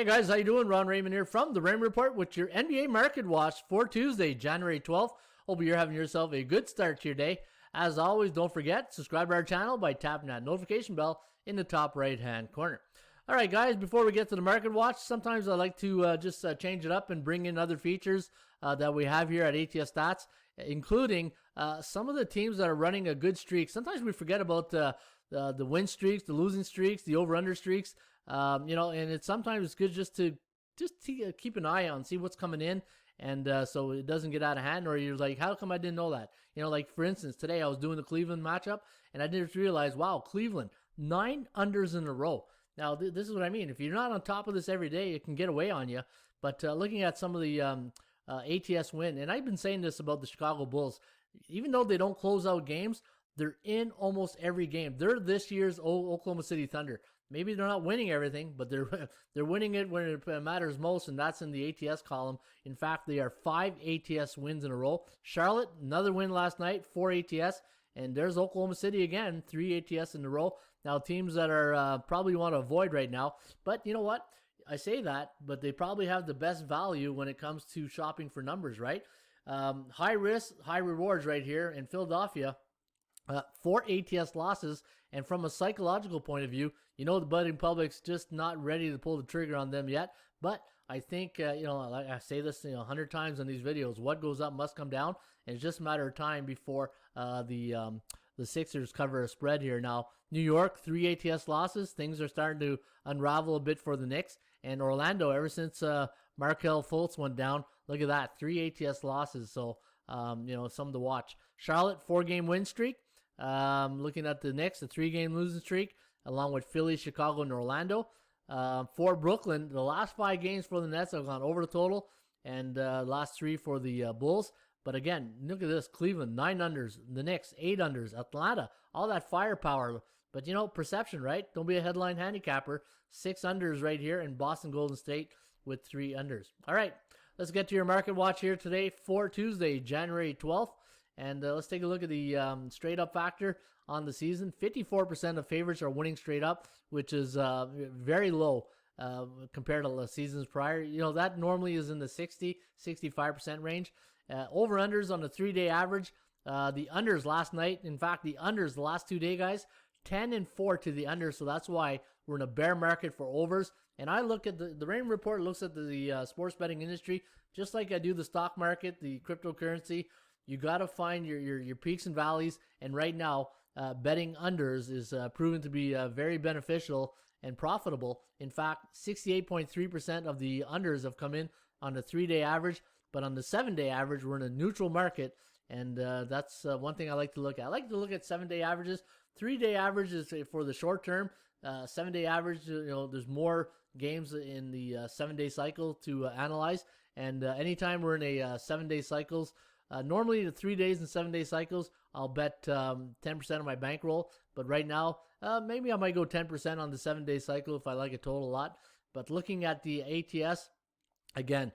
Hey guys, how you doing? Ron Raymond here from the Raymond Report with your NBA Market Watch for Tuesday, January 12th. Hope you're having yourself a good start to your day. As always, don't forget, subscribe to our channel by tapping that notification bell in the top right-hand corner. All right, guys, before we get to the Market Watch, sometimes I like to just change it up and bring in other features that we have here at ATS Stats, including some of the teams that are running a good streak. Sometimes we forget about the win streaks, the losing streaks, the over-under streaks. And it's sometimes good just to keep an eye on, see what's coming in, and so it doesn't get out of hand, or you're like, how come I didn't know that? Like for instance, today I was doing the Cleveland matchup, and I didn't realize, wow, Cleveland, 9 unders in a row. Now, this is what I mean. If you're not on top of this every day, it can get away on you. But looking at some of the ATS win, and I've been saying this about the Chicago Bulls, even though they don't close out games, they're in almost every game. They're this year's Oklahoma City Thunder. Maybe they're not winning everything, but they're winning it when it matters most, and that's in the ATS column. In fact, they are 5 ATS wins in a row. Charlotte, another win last night, 4 ATS. And there's Oklahoma City again, 3 ATS in a row. Now, teams that are probably want to avoid right now. But you know what? I say that, but they probably have the best value when it comes to shopping for numbers, right? High risk, high rewards right here in Philadelphia. 4 ATS losses, and from a psychological point of view, the betting public's just not ready to pull the trigger on them yet. But I think, like I say this 100 times on these videos, what goes up must come down, and it's just a matter of time before the Sixers cover a spread here. Now, New York, 3 ATS losses. Things are starting to unravel a bit for the Knicks. And Orlando, ever since Markelle Fultz went down, look at that, 3 ATS losses. So, something to watch. Charlotte, 4-game win streak. Looking at the Knicks, a 3-game losing streak, along with Philly, Chicago, and Orlando. For Brooklyn, the last 5 games for the Nets have gone over the total, and last 3 for the Bulls. But again, look at this. Cleveland, 9 unders. The Knicks, 8 unders. Atlanta, all that firepower. But, perception, right? Don't be a headline handicapper. 6 unders right here, in Boston Golden State with 3 unders. All right, let's get to your market watch here today for Tuesday, January 12th. And let's take a look at the straight up factor on the season. 54% of favorites are winning straight up, which is very low compared to the seasons prior. That normally is in the 65% range. Over-unders on the 3-day average. The unders last night, in fact, the unders the last 2 days, guys, 10-4 to the under. So that's why we're in a bear market for overs. And I look at the Raymond Report looks at the sports betting industry just like I do the stock market, the cryptocurrency. You got to find your peaks and valleys, and right now, betting unders is proven to be very beneficial and profitable. In fact, 68.3% of the unders have come in on the 3-day average, but on the 7-day average, we're in a neutral market, and that's one thing I like to look at. I like to look at 7-day averages. 3-day average is for the short term. 7-day average, there's more games in the 7-day cycle to analyze, and anytime we're in a 7-day cycles, normally the 3 days and 7-day cycles, I'll bet 10% of my bankroll. But right now, maybe I might go 10% on the 7-day cycle if I like a total a lot. But looking at the ATS, again,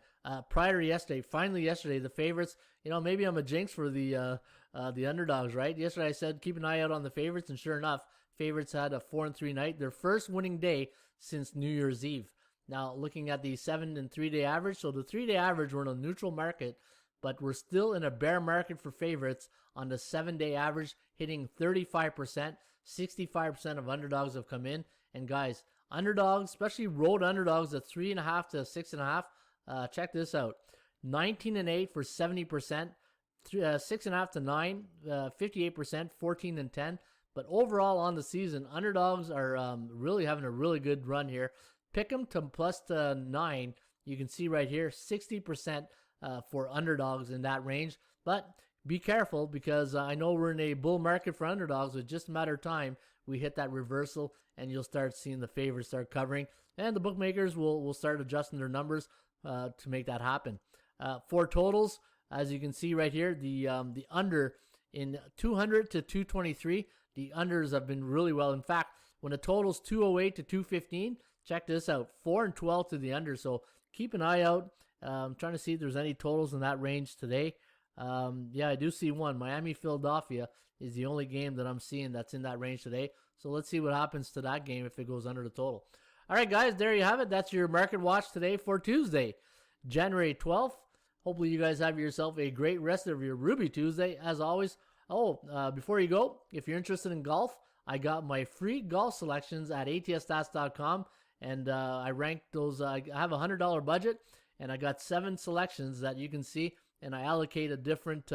prior to yesterday, finally yesterday, the favorites, maybe I'm a jinx for the underdogs, right? Yesterday I said keep an eye out on the favorites, and sure enough, favorites had a 4-3 night, their first winning day since New Year's Eve. Now, looking at the 7 and 3-day average, so the 3-day average, we're in a neutral market, but we're still in a bear market for favorites on the 7-day average, hitting 35%. 65% of underdogs have come in. And guys, underdogs, especially road underdogs at 3.5 to 6.5, check this out. 19-8 for 70%, 6.5 to 9, 58%, 14 and 10. But overall on the season, underdogs are really having a really good run here. Pick them to plus 9. You can see right here, 60%. For underdogs in that range. But be careful, because I know we're in a bull market for underdogs. It's just a matter of time we hit that reversal, and you'll start seeing the favorites start covering, and the bookmakers will start adjusting their numbers to make that happen. For totals, as you can see right here, the under in 200 to 223, the unders have been really well. In fact, when the total's 208 to 215, check this out, 4-12 to the under. So keep an eye out. I'm trying to see if there's any totals in that range today. Yeah, I do see one. Miami-Philadelphia is the only game that I'm seeing that's in that range today. So let's see what happens to that game if it goes under the total. All right, guys, there you have it. That's your market watch today for Tuesday, January 12th. Hopefully you guys have yourself a great rest of your Ruby Tuesday. As always, before you go, if you're interested in golf, I got my free golf selections at atsstats.com, and I ranked those. I have a $100 budget, and I got 7 selections that you can see, and I allocate a different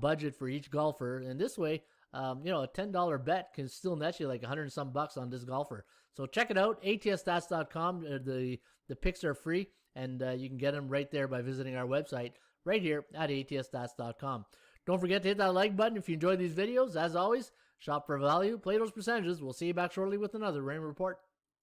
budget for each golfer. And this way, a $10 bet can still net you like 100 and some bucks on this golfer. So check it out, atsstats.com. The picks are free, and you can get them right there by visiting our website right here at atsstats.com. Don't forget to hit that like button if you enjoyed these videos. As always, shop for value, play those percentages. We'll see you back shortly with another Raymond Report.